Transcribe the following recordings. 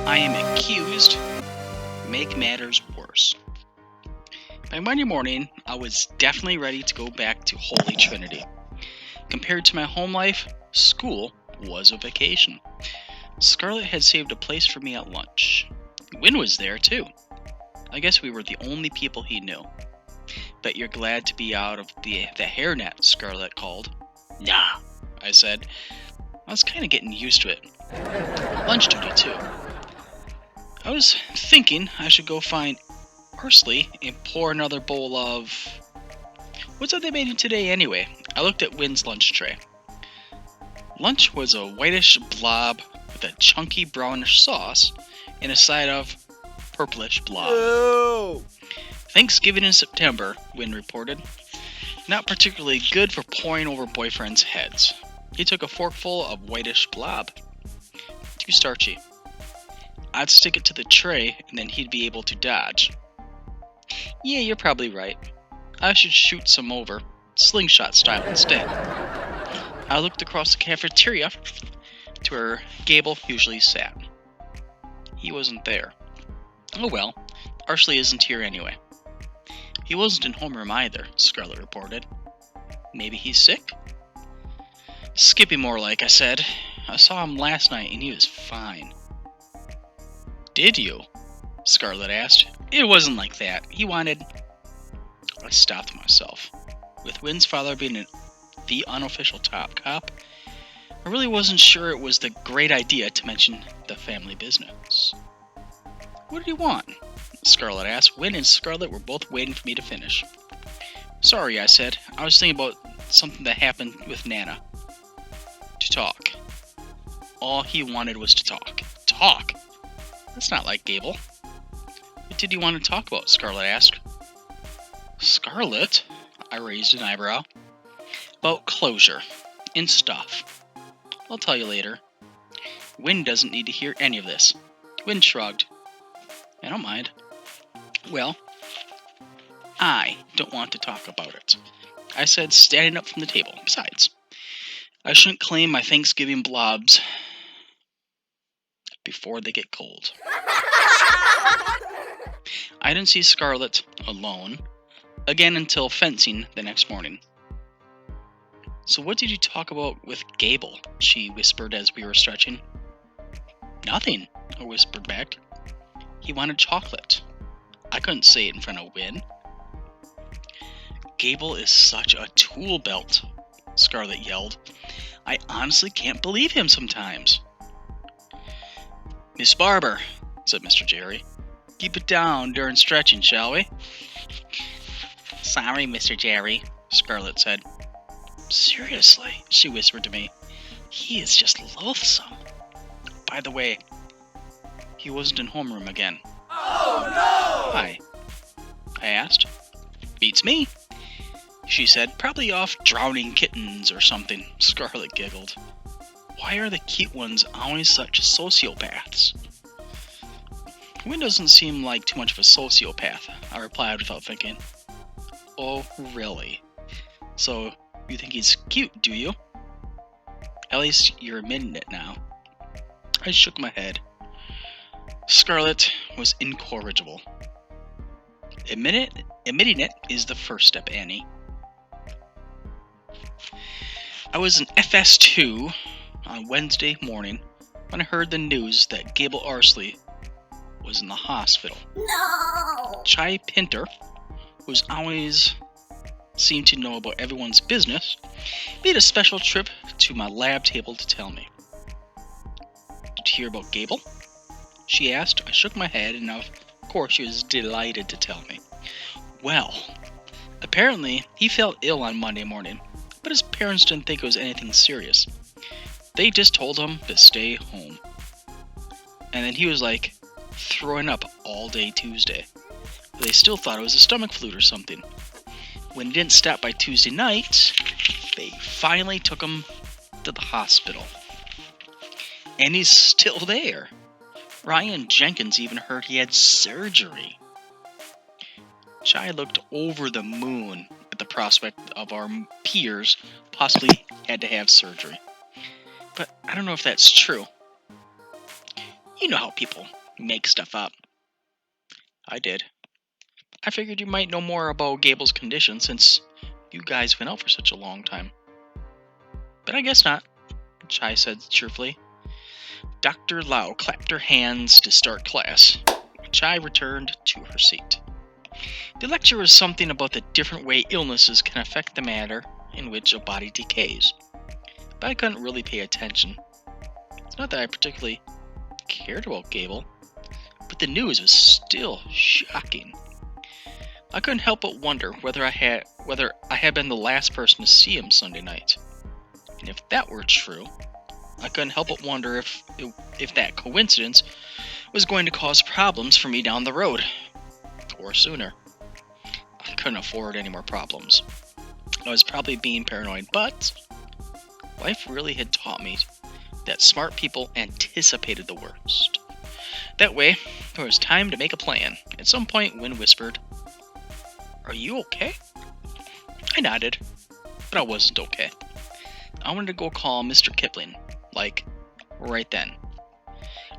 I am accused, make matters worse. By Monday morning, I was definitely ready to go back to Holy Trinity. Compared to my home life, school was a vacation. Scarlett had saved a place for me at lunch. Win was there too. I guess we were the only people he knew. Bet you're glad to be out of the hairnet, Scarlett called. Nah, I said. I was kind of getting used to it. Lunch duty too. I was thinking I should go find parsley and pour another bowl of... What's that they made today anyway? I looked at Wynn's lunch tray. Lunch was a whitish blob with a chunky brownish sauce and a side of purplish blob. No! Thanksgiving in September, Wynn reported. Not particularly good for pouring over boyfriends' heads. He took a forkful of whitish blob. Too starchy. I'd stick it to the tray and then he'd be able to dodge. Yeah, you're probably right. I should shoot some over, slingshot style instead. I looked across the cafeteria to where Gable usually sat. He wasn't there. Oh well, Parsley isn't here anyway. He wasn't in homeroom either, Scarlett reported. Maybe he's sick? Skippy more like, I said. I saw him last night and he was fine. Did you? Scarlett asked. It wasn't like that. He wanted... I stopped myself. With Wynn's father being the unofficial top cop, I really wasn't sure it was the great idea to mention the family business. What did he want? Scarlett asked. Wynn and Scarlett were both waiting for me to finish. Sorry, I said. I was thinking about something that happened with Nana. To talk. All he wanted was to talk. Talk? That's not like Gable. What did he want to talk about? Scarlett asked. Scarlett? I raised an eyebrow. About closure. And stuff. I'll tell you later. Wynn doesn't need to hear any of this. Wynn shrugged. I don't mind. Well, I don't want to talk about it, I said, standing up from the table. Besides, I shouldn't claim my Thanksgiving blobs before they get cold. I didn't see Scarlett alone again until fencing the next morning. So what did you talk about with Gable? She whispered as we were stretching. Nothing, I whispered back. He wanted chocolate. I couldn't say it in front of Wynn. Gable is such a tool belt, Scarlett yelled. I honestly can't believe him sometimes. Miss Barber, said Mr. Jerry. Keep it down during stretching, shall we? Sorry, Mr. Jerry, Scarlett said. Seriously, she whispered to me. He is just loathsome. By the way, he wasn't in homeroom again. Oh no! Why? I asked. Beats me, she said. Probably off drowning kittens or something. Scarlett giggled. Why are the cute ones always such sociopaths? Wynn doesn't seem like too much of a sociopath, I replied without thinking. Oh, really? So, you think he's cute, do you? At least you're admitting it now. I shook my head. Scarlett was incorrigible. Admitting it is the first step, Annie. I was in FS2 on Wednesday morning when I heard the news that Gable Arsley was in the hospital. No! Chai Pinter, who's always seemed to know about everyone's business, made a special trip to my lab table to tell me. Did you hear about Gable? She asked. I shook my head, and of course she was delighted to tell me. Well, apparently he felt ill on Monday morning, but his parents didn't think it was anything serious. They just told him to stay home. And then he was like throwing up all day Tuesday. They still thought it was a stomach flu or something. When he didn't stop by Tuesday night, they finally took him to the hospital. And he's still there. Ryan Jenkins even heard he had surgery. Chai looked over the moon at the prospect of our peers possibly had to have surgery. But I don't know if that's true. You know how people make stuff up. I did. I figured you might know more about Gable's condition since you guys been out for such a long time. But I guess not, Chai said cheerfully. Dr. Lau clapped her hands to start class. Chai returned to her seat. The lecture was something about the different way illnesses can affect the matter in which a body decays. But I couldn't really pay attention. It's not that I particularly cared about Gable, but the news was still shocking. I couldn't help but wonder whether I had been the last person to see him Sunday night. And if that were true, I couldn't help but wonder if that coincidence was going to cause problems for me down the road. Or sooner. I couldn't afford any more problems. I was probably being paranoid, but life really had taught me that smart people anticipated the worst. That way, there was time to make a plan. At some point, Wynn whispered, "Are you okay?" I nodded, but I wasn't okay. I wanted to go call Mr. Kipling, like, right then.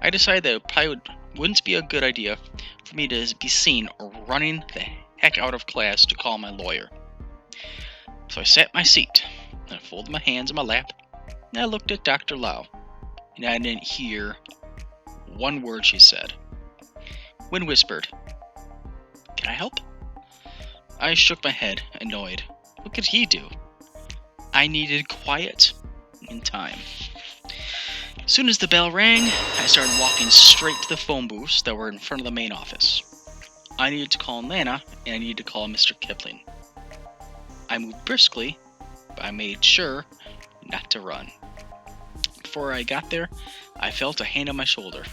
I decided that it probably wouldn't be a good idea for me to be seen running the heck out of class to call my lawyer. So I sat in my seat, and I folded my hands in my lap, and I looked at Dr. Lau, and I didn't hear one word she said. Wynn whispered, "Can I help?" I shook my head, annoyed. What could he do? I needed quiet and time. As soon as the bell rang, I started walking straight to the phone booths that were in front of the main office. I needed to call Lana, and I needed to call Mr. Kipling. I moved briskly, but I made sure not to run. Before I got there, I felt a hand on my shoulder.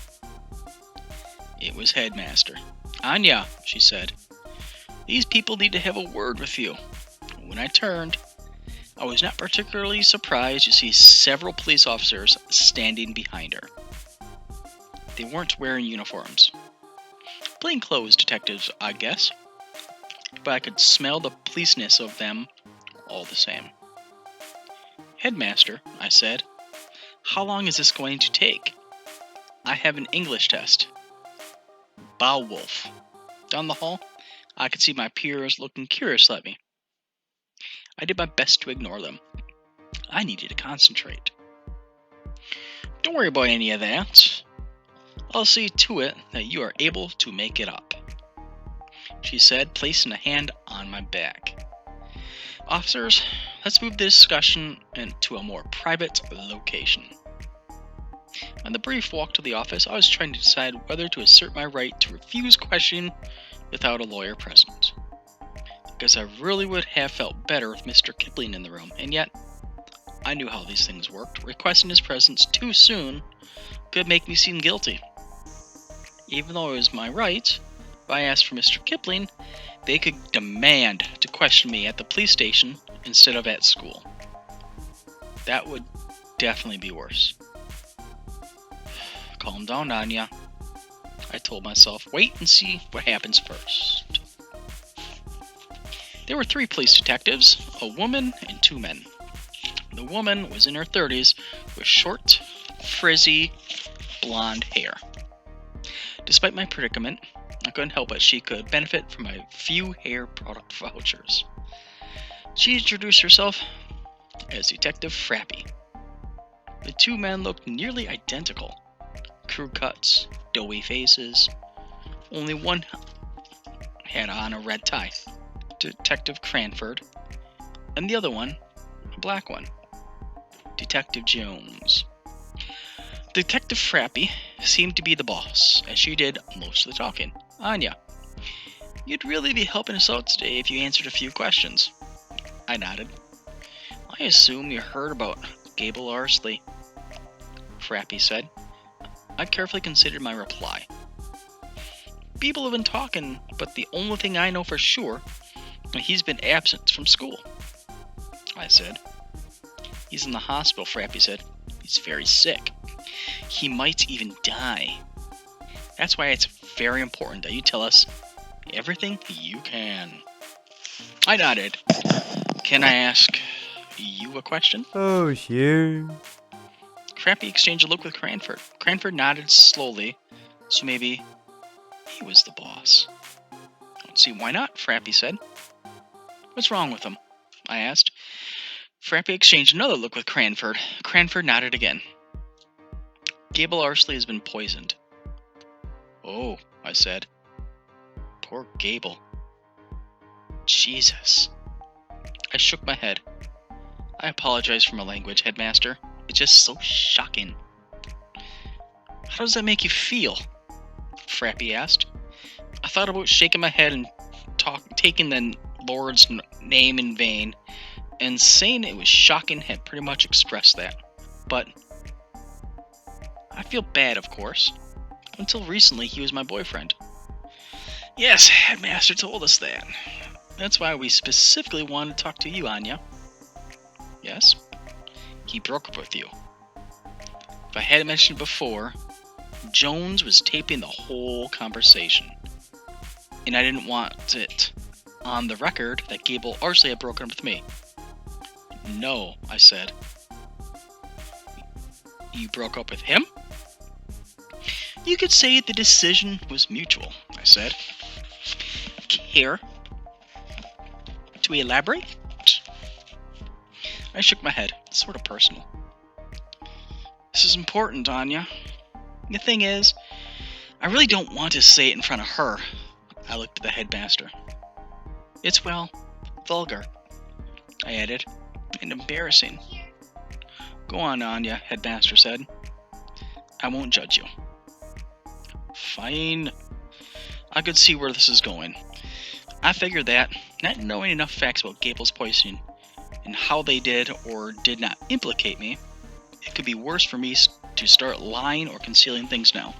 It was Headmaster. "Anya," she said, "these people need to have a word with you." When I turned, I was not particularly surprised to see several police officers standing behind her. They weren't wearing uniforms. Plainclothes detectives, I guess. But I could smell the policeness of them all the same. "Headmaster," I said, "how long is this going to take?" "I have an English test." Beowulf. Down the hall, I could see my peers looking curiously at me. I did my best to ignore them. I needed to concentrate. "Don't worry about any of that. I'll see to it that you are able to make it up," she said, placing a hand on my back. "Officers, let's move the discussion into a more private location." On the brief walk to the office, I was trying to decide whether to assert my right to refuse questioning without a lawyer present. Because I really would have felt better with Mr. Kipling in the room, and yet I knew how these things worked. Requesting his presence too soon could make me seem guilty. Even though it was my right, if I asked for Mr. Kipling, they could demand to question me at the police station instead of at school. That would definitely be worse. "Calm down, Anya," I told myself. "Wait and see what happens first." There were 3 police detectives, a woman and 2 men. The woman was in her 30s with short, frizzy, blonde hair. Despite my predicament, I couldn't help but she could benefit from my few hair product vouchers. She introduced herself as Detective Frappy. The 2 men looked nearly identical. Crew cuts, doughy faces. Only one had on a red tie, Detective Cranford, and the other one, a black one, Detective Jones. Detective Frappy seemed to be the boss, as she did most of the talking. "Anya, you'd really be helping us out today if you answered a few questions." I nodded. "I assume you heard about Gable Arsley," Frappy said. I carefully considered my reply. "People have been talking, but the only thing I know for sure is that he's been absent from school," I said. "He's in the hospital," Frappy said. "He's very sick. He might even die. That's why it's very important that you tell us everything you can." I nodded. "Can I ask you a question?" Oh, sure. Frappy exchanged a look with Cranford. Cranford nodded slowly, so maybe he was the boss. I don't see why not, Frappy said. What's wrong with him? I asked. Frappy exchanged another look with Cranford. Cranford nodded again. Gable Arsley has been poisoned. Oh, I said. Poor Gable. Jesus. I shook my head. I apologize for my language, Headmaster. It's just so shocking. How does that make you feel? Frappy asked. I thought about shaking my head and taking the Lord's name in vain, and saying it was shocking had pretty much expressed that. But I feel bad, of course. Until recently, he was my boyfriend. Yes, Headmaster told us that. That's why we specifically wanted to talk to you, Anya. Yes? He broke up with you. If I hadn't mentioned before, Jones was taping the whole conversation. And I didn't want it on the record that Gable Arsley had broken up with me. No, I said. You broke up with him? You could say the decision was mutual, I said. Care to elaborate? I shook my head, sort of personal. This is important, Anya. The thing is, I really don't want to say it in front of her. I looked at the Headmaster. It's, well, vulgar, I added, and embarrassing. Go on, Anya, Headmaster said. I won't judge you. Fine. I could see where this is going. I figured that, not knowing enough facts about Gable's poisoning and how they did or did not implicate me, it could be worse for me to start lying or concealing things now.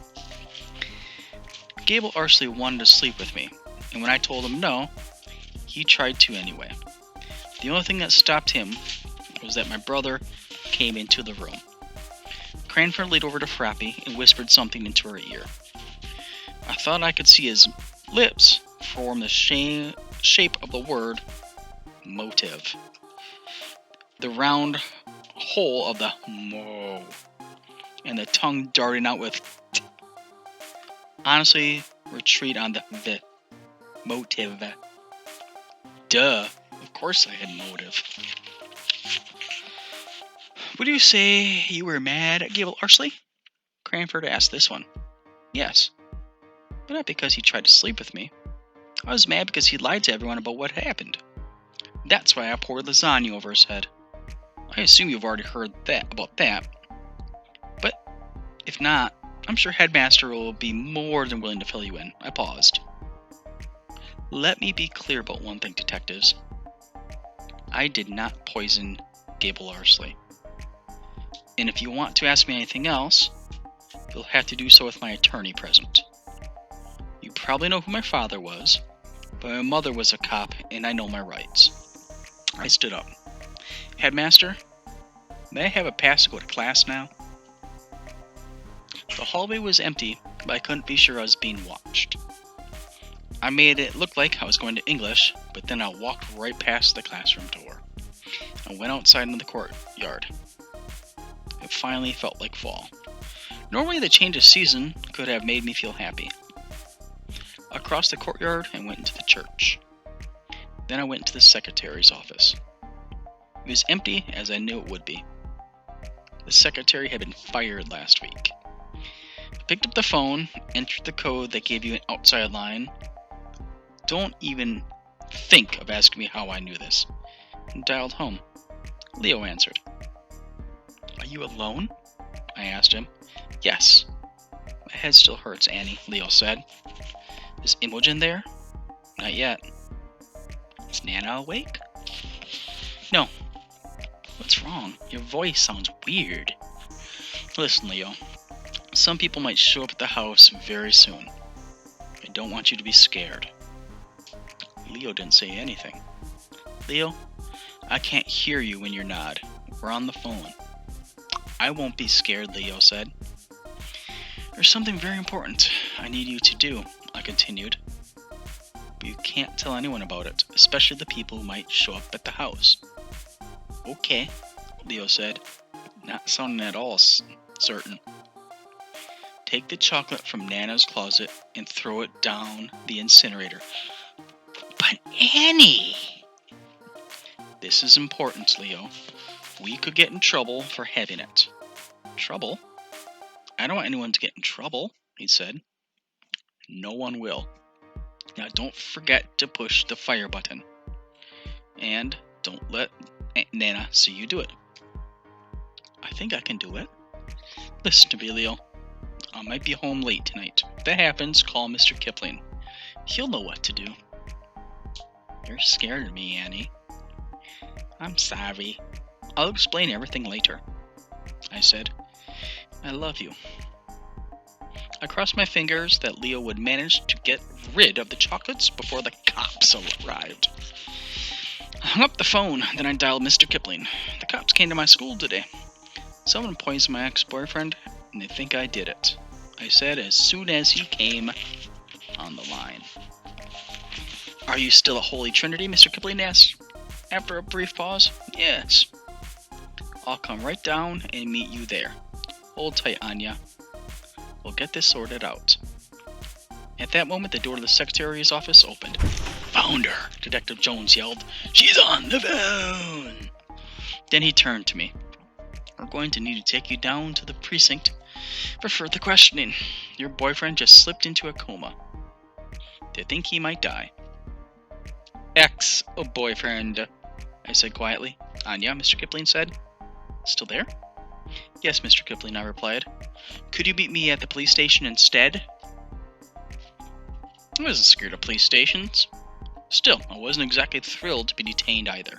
Gable Arsley wanted to sleep with me, and when I told him no, he tried to anyway. The only thing that stopped him was that my brother came into the room. Cranford leaned over to Frappy and whispered something into her ear. I thought I could see his lips form the shape of the word motive. The round hole of the mo, and the tongue darting out with t. Honestly, retreat on the motive. Duh, of course I had motive. Would you say you were mad at Gable Arsley? Cranford asked this one. Yes, but not because he tried to sleep with me. I was mad because he lied to everyone about what happened. That's why I poured lasagna over his head. I assume you've already heard about that. But if not, I'm sure Headmaster will be more than willing to fill you in. I paused. Let me be clear about one thing, detectives. I did not poison Gable Arsley. And if you want to ask me anything else, you'll have to do so with my attorney present. You probably know who my father was, but my mother was a cop and I know my rights. I stood up. Headmaster, may I have a pass to go to class now? The hallway was empty, but I couldn't be sure I was being watched. I made it look like I was going to English, but then I walked right past the classroom door and went outside into the courtyard. It finally felt like fall. Normally the change of season could have made me feel happy. I crossed the courtyard and went into the church. Then I went into the secretary's office. It was empty, as I knew it would be. The secretary had been fired last week. I picked up the phone, entered the code that gave you an outside line. Don't even think of asking me how I knew this. And dialed home. Leo answered. Are you alone? I asked him. Yes. My head still hurts, Annie, Leo said. Is Imogen there? Not yet. Is Nana awake? No. What's wrong? Your voice sounds weird. Listen, Leo. Some people might show up at the house very soon. I don't want you to be scared. Leo didn't say anything. Leo, I can't hear you when you nod. We're on the phone. I won't be scared, Leo said. There's something very important I need you to do, I continued. But you can't tell anyone about it, especially the people who might show up at the house. Okay, Leo said. not sounding at all certain. Take the chocolate from Nana's closet and throw it down the incinerator. But Annie! This is important, Leo. We could get in trouble for having it. Trouble? I don't want anyone to get in trouble, he said. No one will. Now don't forget to push the fire button. And don't let Nana see you do it. I think I can do it. Listen to me, Leo. I might be home late tonight. If that happens, call Mr. Kipling. He'll know what to do. You're scared of me, Annie. I'm sorry. I'll explain everything later, I said. I love you. I crossed my fingers that Leo would manage to get rid of the chocolates before the cops arrived. I hung up the phone, then I dialed Mr. Kipling. The cops came to my school today. Someone poisoned my ex-boyfriend, and they think I did it, I said as soon as he came on the line. Are you still at Holy Trinity, Mr. Kipling asked, after a brief pause. Yes. I'll come right down and meet you there. Hold tight, Anya. We'll get this sorted out. At that moment, the door to the secretary's office opened. Found her, Detective Jones yelled. She's on the phone! Then he turned to me. We're going to need to take you down to the precinct for further questioning. Your boyfriend just slipped into a coma. They think he might die. Ex-boyfriend, I said quietly. Anya, Mr. Kipling said. Still there? Yes, Mr. Kipling, I replied. Could you meet me at the police station instead? I wasn't scared of police stations. Still, I wasn't exactly thrilled to be detained either.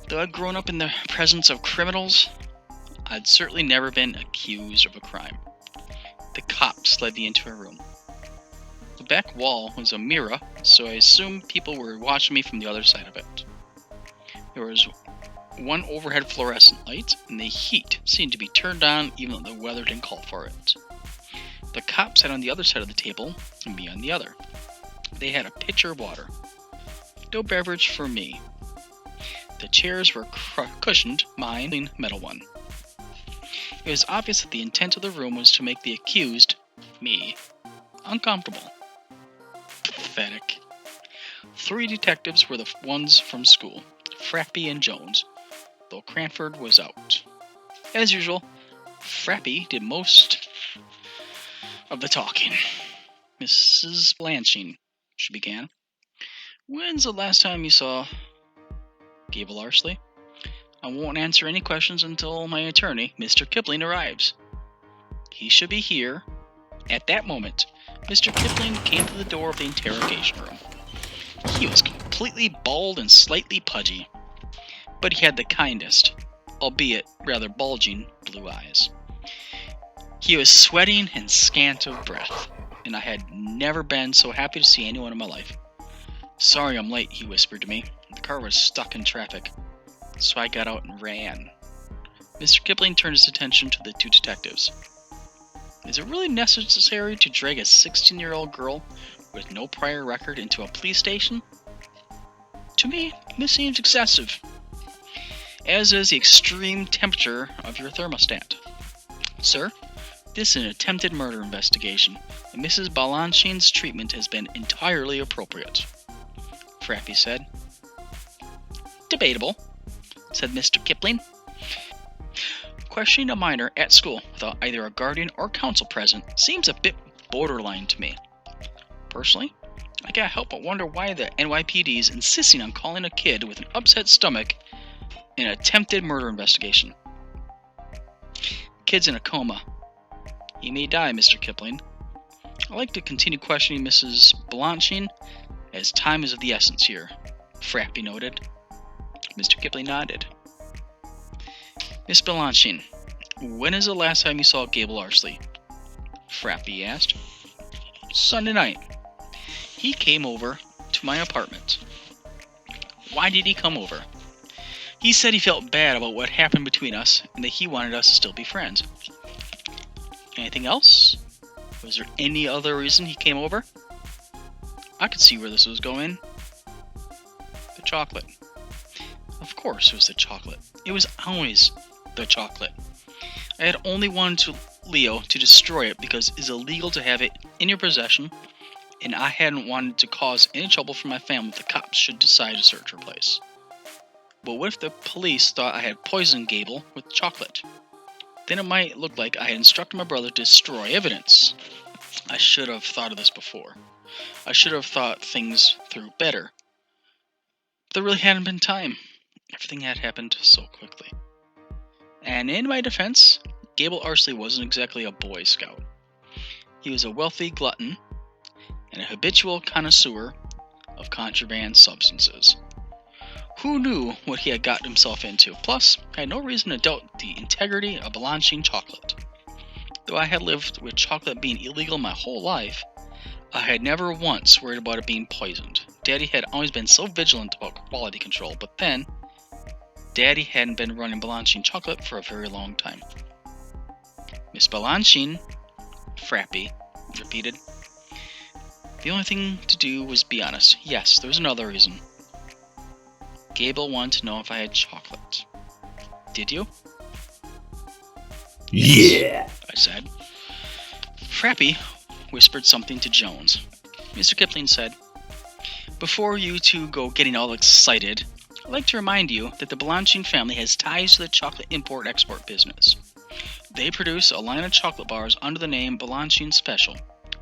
Though I'd grown up in the presence of criminals, I'd certainly never been accused of a crime. The cops led me into a room. The back wall was a mirror, so I assumed people were watching me from the other side of it. There was one overhead fluorescent light, and the heat seemed to be turned on even though the weather didn't call for it. The cop sat on the other side of the table, and me on the other. They had a pitcher of water. No beverage for me. The chairs were cushioned, mine a metal one. It was obvious that the intent of the room was to make the accused, me, uncomfortable. Pathetic. 3 detectives were the ones from school, Frappy and Jones, though Cranford was out. As usual, Frappy did most of the talking. Mrs. Blanching, she began. When's the last time you saw Gable Arsley? I won't answer any questions until my attorney, Mr. Kipling, arrives. He should be here. At that moment, Mr. Kipling came to the door of the interrogation room. He was completely bald and slightly pudgy, but he had the kindest, albeit rather bulging, blue eyes. He was sweating and scant of breath, and I had never been so happy to see anyone in my life. Sorry I'm late, he whispered to me. The car was stuck in traffic, so I got out and ran. Mr. Kipling turned his attention to the 2 detectives. Is it really necessary to drag a 16-year-old girl with no prior record into a police station? To me, this seems excessive, as is the extreme temperature of your thermostat. Sir, this is an attempted murder investigation, and Mrs. Balanchine's treatment has been entirely appropriate, Frappy said. Debatable, said Mr. Kipling. Questioning a minor at school without either a guardian or counsel present seems a bit borderline to me. Personally, I can't help but wonder why the NYPD is insisting on calling a kid with an upset stomach an attempted murder investigation. Kid's in a coma. He may die, Mr. Kipling. I'd like to continue questioning Mrs. Blanchine, as time is of the essence here, Frappy noted. Mr. Kipling nodded. Miss Blanchine, when is the last time you saw Gable Arsley? Frappy asked. Sunday night. He came over to my apartment. Why did he come over? He said he felt bad about what happened between us and that he wanted us to still be friends. Anything else? Was there any other reason he came over? I could see where this was going. The chocolate. Of course it was the chocolate. It was always the chocolate. I had only wanted Leo to destroy it because it's illegal to have it in your possession, and I hadn't wanted to cause any trouble for my family if the cops should decide to search her place. But what if the police thought I had poisoned Gable with chocolate? Then it might look like I had instructed my brother to destroy evidence. I should have thought of this before. I should have thought things through better. But there really hadn't been time. Everything had happened so quickly. And in my defense, Gable Arsley wasn't exactly a Boy Scout. He was a wealthy glutton and a habitual connoisseur of contraband substances. Who knew what he had gotten himself into? Plus, I had no reason to doubt the integrity of Balanchine chocolate. Though I had lived with chocolate being illegal my whole life, I had never once worried about it being poisoned. Daddy had always been so vigilant about quality control, but then, Daddy hadn't been running Balanchine chocolate for a very long time. Miss Balanchine, Frappy repeated. The only thing to do was be honest. Yes, there was another reason. Gable wanted to know if I had chocolate. Did you? Yeah! I said. Frappy whispered something to Jones. Mr. Kipling said, Before you two go getting all excited, I'd like to remind you that the Balanchine family has ties to the chocolate import-export business. They produce a line of chocolate bars under the name Balanchine Special,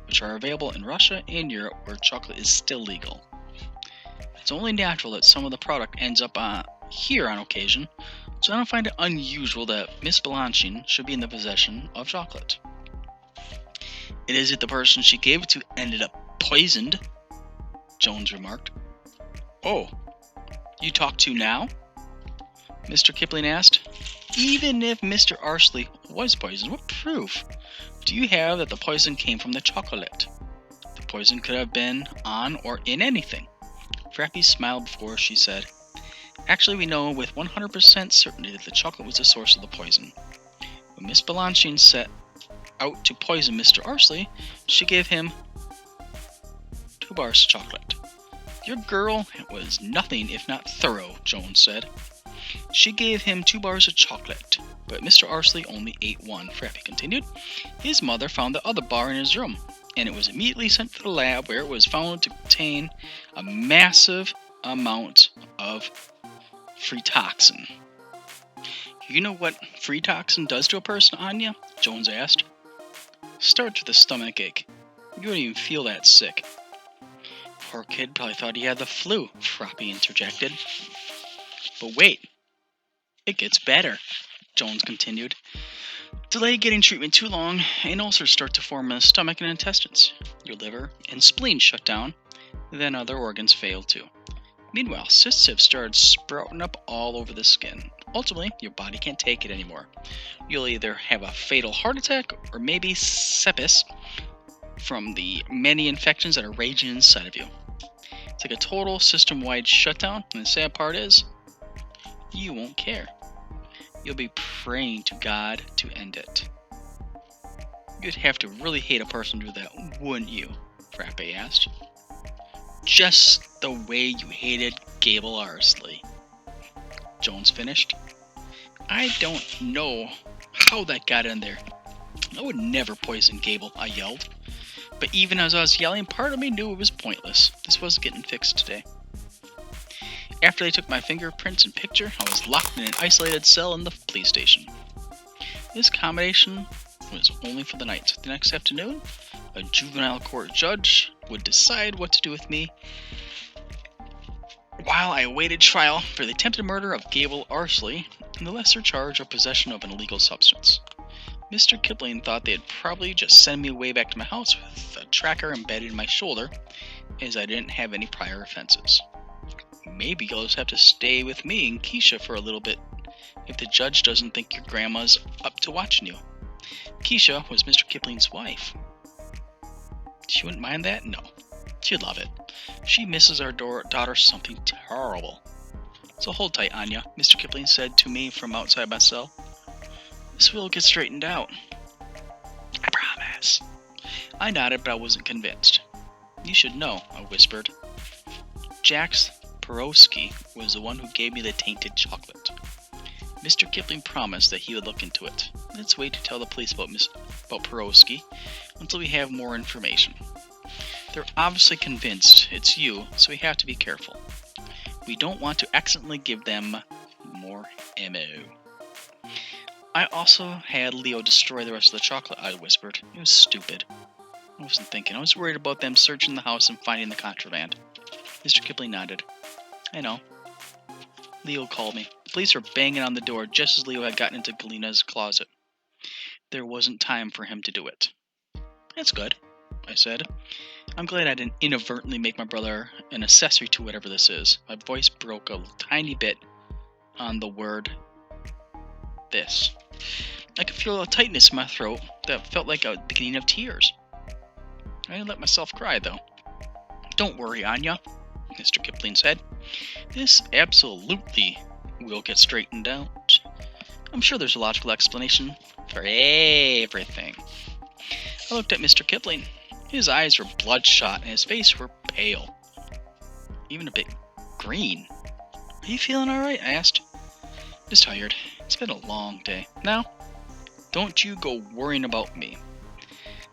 which are available in Russia and Europe where chocolate is still legal. It's only natural that some of the product ends up here on occasion, so I don't find it unusual that Miss Balanchine should be in the possession of chocolate. It is that the person she gave it to ended up poisoned, Jones remarked. Oh, you talk to now? Mr. Kipling asked. Even if Mr. Arsley was poisoned, what proof do you have that the poison came from the chocolate? The poison could have been on or in anything. Frappy smiled before she said, Actually, we know with 100% certainty that the chocolate was the source of the poison. When Miss Balanchine set out to poison Mr. Arsley, she gave him 2 bars of chocolate. Your girl was nothing if not thorough, Jones said. She gave him 2 bars of chocolate, but Mr. Arsley only ate 1, Frappy continued. His mother found the other bar in his room, and it was immediately sent to the lab where it was found to contain a massive amount of free-toxin. You know what free-toxin does to a person, Anya? Jones asked. Starts with a stomach ache. You wouldn't even feel that sick. Poor kid probably thought he had the flu, Frappy interjected. But wait, it gets better, Jones continued. Delay getting treatment too long, and ulcers start to form in the stomach and intestines. Your liver and spleen shut down, then other organs fail too. Meanwhile, cysts have started sprouting up all over the skin. Ultimately, your body can't take it anymore. You'll either have a fatal heart attack or maybe sepsis from the many infections that are raging inside of you. It's like a total system-wide shutdown, and the sad part is, you won't care. You'll be praying to God to end it. You'd have to really hate a person to do that, wouldn't you? Frappé asked. Just the way you hated Gable Arsley. Jones finished. I don't know how that got in there. I would never poison Gable, I yelled. But even as I was yelling, part of me knew it was pointless. This wasn't getting fixed today. After they took my fingerprints and picture, I was locked in an isolated cell in the police station. This accommodation was only for the night. The next afternoon, a juvenile court judge would decide what to do with me while I awaited trial for the attempted murder of Gable Arsley and the lesser charge of possession of an illegal substance. Mr. Kipling thought they'd probably just send me away back to my house with a tracker embedded in my shoulder, as I didn't have any prior offenses. Maybe you'll just have to stay with me and Keisha for a little bit, if the judge doesn't think your grandma's up to watching you. Keisha was Mr. Kipling's wife. She wouldn't mind that? No. She'd love it. She misses our daughter something terrible. So hold tight, Anya, Mr. Kipling said to me from outside my cell. This will get straightened out. I promise. I nodded, but I wasn't convinced. You should know, I whispered. Jax Perowski was the one who gave me the tainted chocolate. Mr. Kipling promised that he would look into it. Let's wait to tell the police about Peroski until we have more information. They're obviously convinced it's you, so we have to be careful. We don't want to accidentally give them more ammo. I also had Leo destroy the rest of the chocolate, I whispered. It was stupid. I wasn't thinking. I was worried about them searching the house and finding the contraband. Mr. Kipling nodded. I know. Leo called me. The police were banging on the door just as Leo had gotten into Galina's closet. There wasn't time for him to do it. That's good, I said. I'm glad I didn't inadvertently make my brother an accessory to whatever this is. My voice broke a tiny bit on the word this. I could feel a tightness in my throat that felt like a beginning of tears. I didn't let myself cry, though. Don't worry, Anya, Mr. Kipling said. This absolutely will get straightened out. I'm sure there's a logical explanation for everything. I looked at Mr. Kipling. His eyes were bloodshot and his face were pale. Even a bit green. Are you feeling alright? I asked. Just tired. It's been a long day. Now, don't you go worrying about me.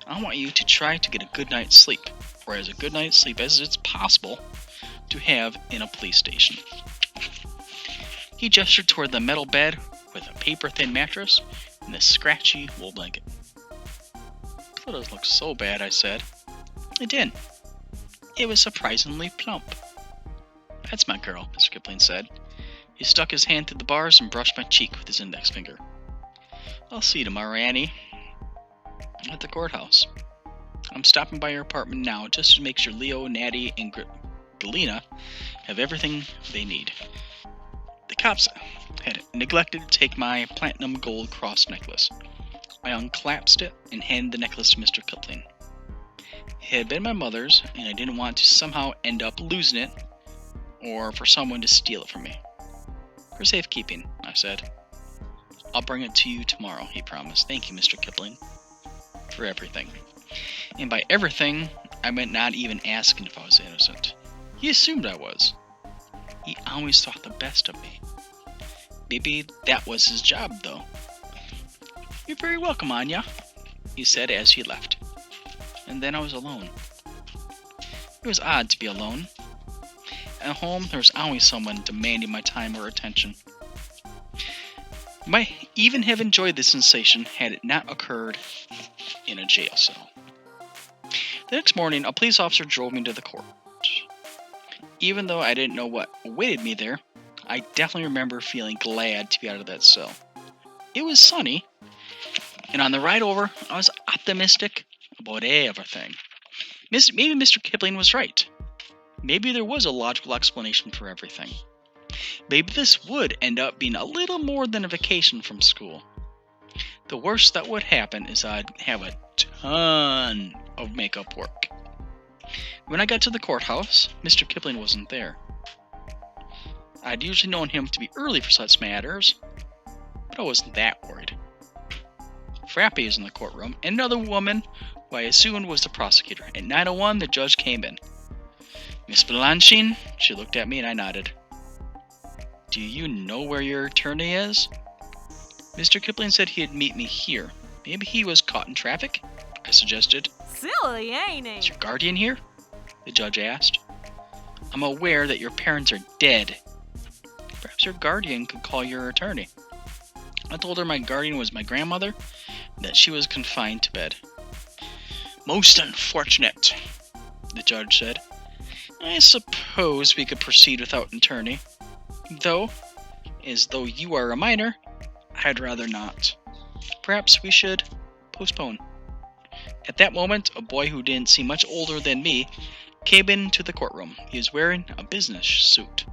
I want you to try to get a good night's sleep, or as a good night's sleep as it's possible to have in a police station. He gestured toward the metal bed with a paper-thin mattress and the scratchy wool blanket. Photos look so bad, I said. It did. It was surprisingly plump. That's my girl, Mr. Kipling said. He stuck his hand through the bars and brushed my cheek with his index finger. I'll see you tomorrow, Annie. At the courthouse. I'm stopping by your apartment now just to make sure Leo, Natty, and Galina have everything they need. The cops had neglected to take my platinum gold cross necklace. I unclasped it and handed the necklace to Mr. Kipling. It had been my mother's, and I didn't want to somehow end up losing it, or for someone to steal it from me. For safekeeping, I said. I'll bring it to you tomorrow, he promised. Thank you, Mr. Kipling, for everything. And by everything, I meant not even asking if I was innocent. He assumed I was. He always thought the best of me. Maybe that was his job, though. You're very welcome, Anya, he said as he left. And then I was alone. It was odd to be alone. At home, there was always someone demanding my time or attention. I might even have enjoyed this sensation had it not occurred in a jail cell. The next morning, a police officer drove me to the court. Even though I didn't know what awaited me there, I definitely remember feeling glad to be out of that cell. It was sunny, and on the ride over, I was optimistic about everything. Maybe Mr. Kipling was right. Maybe there was a logical explanation for everything. Maybe this would end up being a little more than a vacation from school. The worst that would happen is I'd have a ton of makeup work. When I got to the courthouse, Mr. Kipling wasn't there. I'd usually known him to be early for such matters, but I wasn't that worried. Frappy is in the courtroom, and another woman who I assumed was the prosecutor. At 9:01, the judge came in. Miss Balanchine? She looked at me and I nodded. Do you know where your attorney is? Mr. Kipling said he'd meet me here. Maybe he was caught in traffic? I suggested. Silly, ain't he? Is your guardian here? The judge asked. I'm aware that your parents are dead. Perhaps your guardian could call your attorney. I told her my guardian was my grandmother, and that she was confined to bed. Most unfortunate, the judge said. I suppose we could proceed without an attorney. Though, as though you are a minor, I'd rather not. Perhaps we should postpone. At that moment, a boy who didn't seem much older than me came into the courtroom. He was wearing a business suit.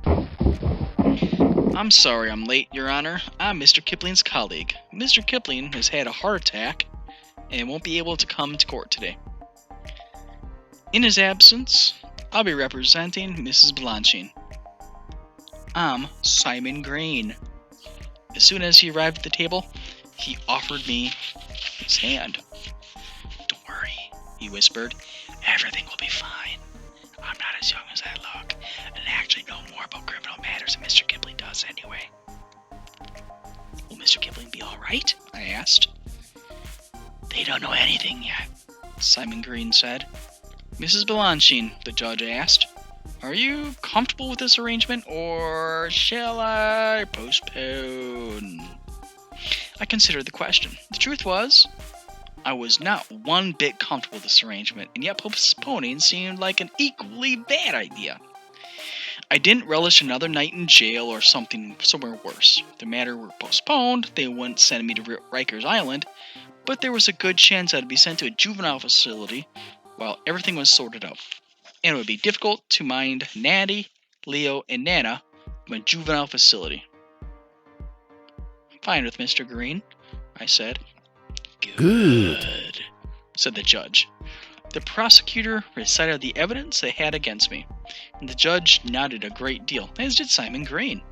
I'm sorry I'm late, Your Honor. I'm Mr. Kipling's colleague. Mr. Kipling has had a heart attack and won't be able to come to court today. In his absence, I'll be representing Mrs. Balanchine. I'm Simon Green. As soon as he arrived at the table, he offered me his hand. Don't worry, he whispered. Everything will be fine. I'm not as young as I look, and I actually know more about criminal matters than Mr. Kipling does anyway. Mr. Kipling be alright? I asked. They don't know anything yet, Simon Green said. Mrs. Balanchine, the judge asked, are you comfortable with this arrangement, or shall I postpone? I considered the question. The truth was, I was not one bit comfortable with this arrangement, and yet postponing seemed like an equally bad idea. I didn't relish another night in jail or somewhere worse. If the matter were postponed, they wouldn't send me to Rikers Island, but there was a good chance I'd be sent to a juvenile facility while everything was sorted out. And it would be difficult to mind Natty, Leo, and Nana from a juvenile facility. I'm fine with Mr. Green, I said. Good, said the judge. The prosecutor recited the evidence they had against me, and the judge nodded a great deal, as did Simon Green.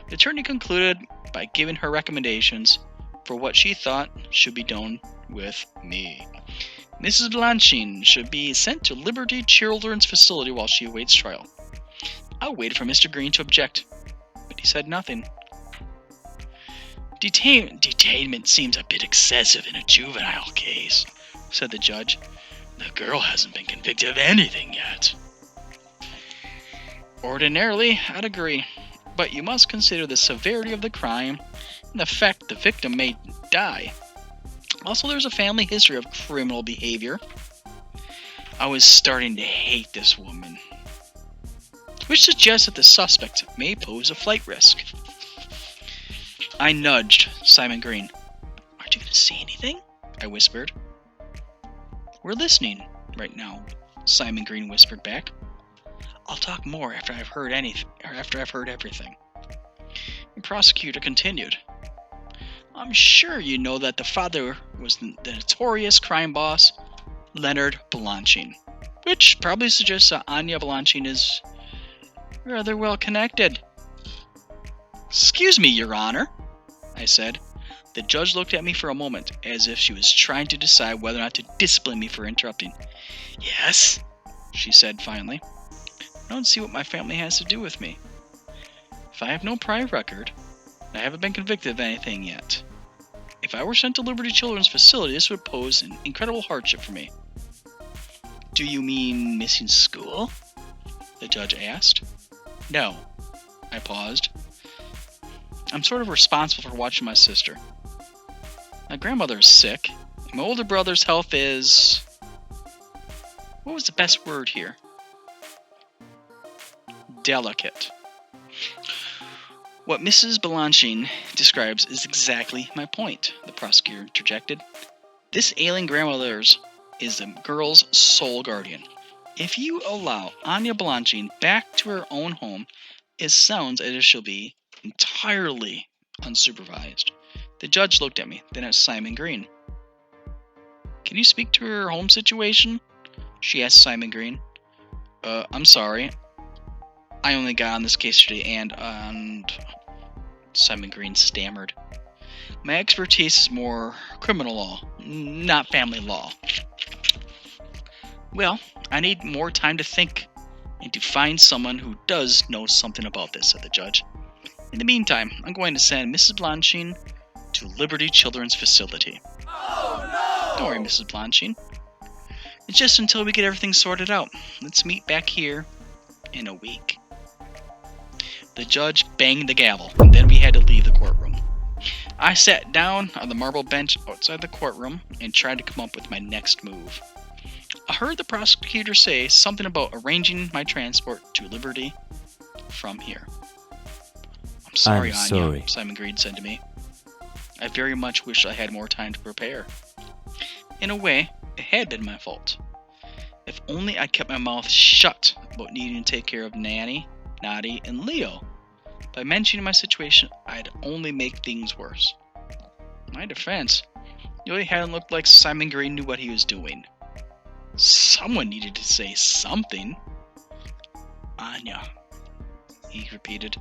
The attorney concluded by giving her recommendations for what she thought should be done with me. Mrs. Balanchine should be sent to Liberty Children's Facility while she awaits trial. I waited for Mr. Green to object, but he said nothing. Detainment seems a bit excessive in a juvenile case, said the judge. The girl hasn't been convicted of anything yet. Ordinarily, I'd agree, but you must consider the severity of the crime and the fact the victim may die. Also, there's a family history of criminal behavior. I was starting to hate this woman, which suggests that the suspect may pose a flight risk. I nudged Simon Green. Aren't you going to say anything? I whispered. We're listening right now, Simon Green whispered back. I'll talk more after I've heard everything. The prosecutor continued. I'm sure you know that the father was the notorious crime boss, Leonard Balanchine, which probably suggests that Anya Balanchine is rather well connected. Excuse me, Your Honor, I said. The judge looked at me for a moment, as if she was trying to decide whether or not to discipline me for interrupting. Yes, she said finally. I don't see what my family has to do with me. If I have no prior record, I haven't been convicted of anything yet. If I were sent to Liberty Children's Facility, this would pose an incredible hardship for me. Do you mean missing school? The judge asked. No. I paused. I'm sort of responsible for watching my sister. My grandmother is sick. My older brother's health is... What was the best word here? Delicate. What Mrs. Balanchine describes is exactly my point, the prosecutor interjected. This ailing grandmother's is the girl's sole guardian. If you allow Anya Balanchine back to her own home, it sounds as if she'll be entirely unsupervised. The judge looked at me, then at Simon Green. Can you speak to her home situation? She asked Simon Green. I'm sorry. I only got on this case today and Simon Green stammered. My expertise is more criminal law, not family law. Well, I need more time to think and to find someone who does know something about this, said the judge. In the meantime, I'm going to send Mrs. Balanchine to Liberty Children's Facility. Oh no! Don't worry, Mrs. Balanchine. It's just until we get everything sorted out. Let's meet back here in a week. The judge banged the gavel, and then we had to leave the courtroom. I sat down on the marble bench outside the courtroom and tried to come up with my next move. I heard the prosecutor say something about arranging my transport to Liberty from here. I'm sorry, Anya, Simon Green said to me. I very much wish I had more time to prepare. In a way, it had been my fault. If only I kept my mouth shut about needing to take care of Nanny, Noddy, and Leo. By mentioning my situation, I'd only make things worse. In my defense, it really hadn't looked like Simon Green knew what he was doing. Someone needed to say something. Anya, he repeated.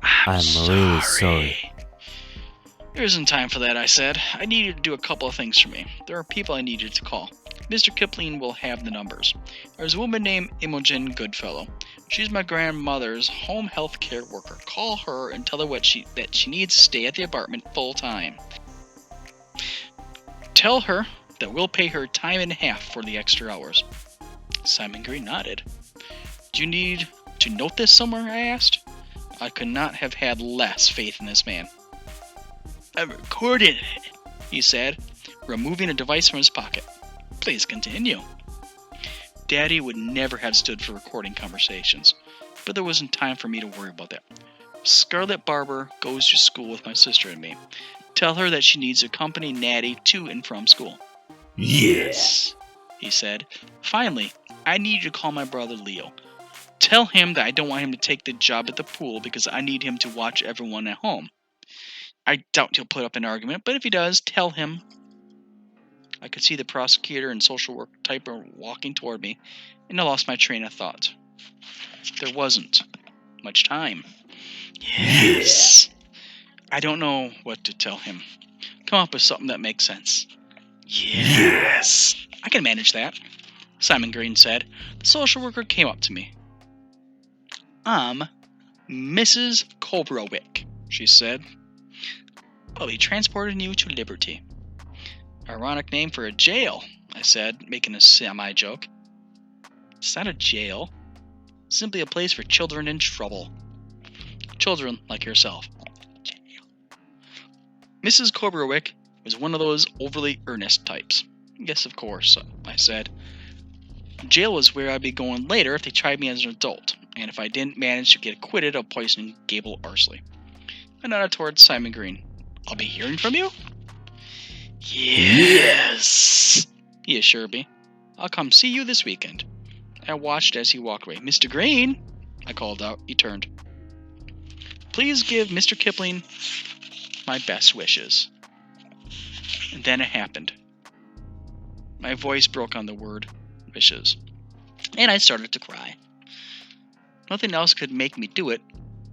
I'm really sorry. There isn't time for that, I said. I need you to do a couple of things for me. There are people I need you to call. Mr. Kipling will have the numbers. There's a woman named Imogen Goodfellow. She's my grandmother's home health care worker. Call her and tell her that she needs to stay at the apartment full time. Tell her that we'll pay her time and a half for the extra hours. Simon Green nodded. Do you need to note this somewhere? I asked. I could not have had less faith in this man. I recorded it, he said, removing a device from his pocket. Please continue. Daddy would never have stood for recording conversations, but there wasn't time for me to worry about that. Scarlett Barber goes to school with my sister and me. Tell her that she needs to accompany Natty to and from school. Yes, he said. Finally, I need you to call my brother Leo. Tell him that I don't want him to take the job at the pool because I need him to watch everyone at home. I doubt he'll put up an argument, but if he does, tell him. I could see the prosecutor and social work type walking toward me, and I lost my train of thought. There wasn't much time. Yes. I don't know what to tell him. Come up with something that makes sense. Yes. I can manage that, Simon Green said. The social worker came up to me. I'm Mrs. Colbrowick, she said. I'll be transporting you to Liberty. Ironic name for a jail, I said, making a semi-joke. It's not a jail. Simply a place for children in trouble. Children like yourself. Jail. Mrs. Colbrowick was one of those overly earnest types. Yes, of course, I said. Jail was where I'd be going later if they tried me as an adult, and if I didn't manage to get acquitted of poisoning Gable Arsley. I nodded towards Simon Green. I'll be hearing from you? Yes, he assured me. I'll come see you this weekend. I watched as he walked away. Mr. Green, I called out. He turned. Please give Mr. Kipling my best wishes. And then it happened. My voice broke on the word wishes, and I started to cry. Nothing else could make me do it,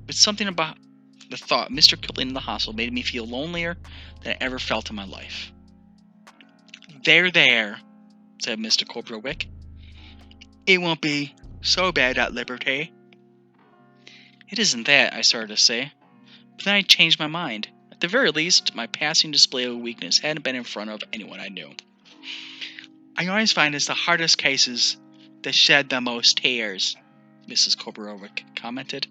but something about the thought of Mr. Kipling in the hospital made me feel lonelier than I ever felt in my life. There, said Mr. Colbrowick. It won't be so bad at Liberty. It isn't that, I started to say, but then I changed my mind. At the very least, my passing display of weakness hadn't been in front of anyone I knew. I always find it's the hardest cases that shed the most tears, Mrs. Colbrowick commented.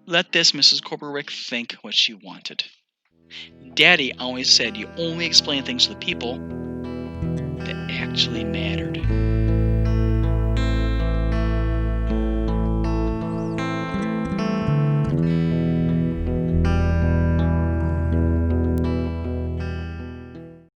Let this Mrs. Colbrowick think what she wanted. Daddy always said you only explain things to the people that actually mattered.